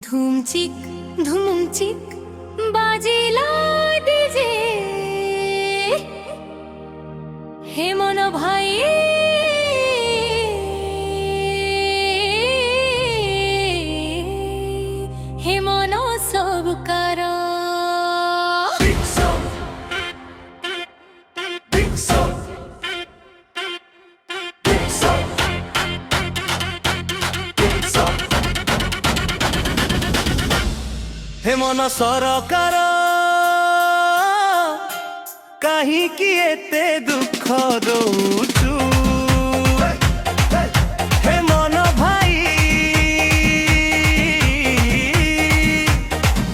ধুমচিক ধুমচিক বাজিলা DJ হে মন ভাই হে মন সব কর हे मन सरकार काहीकि एते दुख दौचु हे मन भाई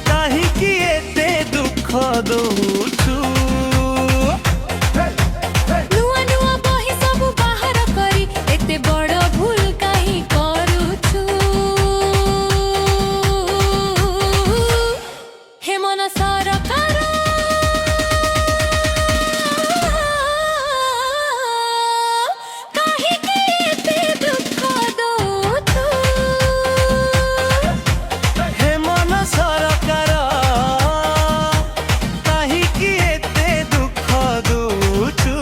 काहीकि एते दुख दौचु नुआ नुआ बही सब बाहर करी एते बड़ भूल काहे करूछु हे मन सरकार काहे एते दुख दौचु हे मन सरकार काहीकि एते दुख दौचु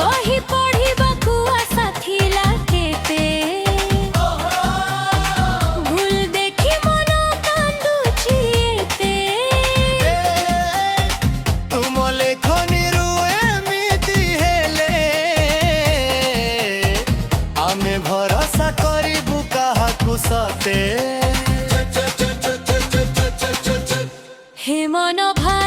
बही पढ़िबाकु आशा थिला केते भूल देखि मन कांदुछि एते तुम लेखनीरु एमिति हेले आमे भरोसा करिबु काहाकु सते हे मन भाई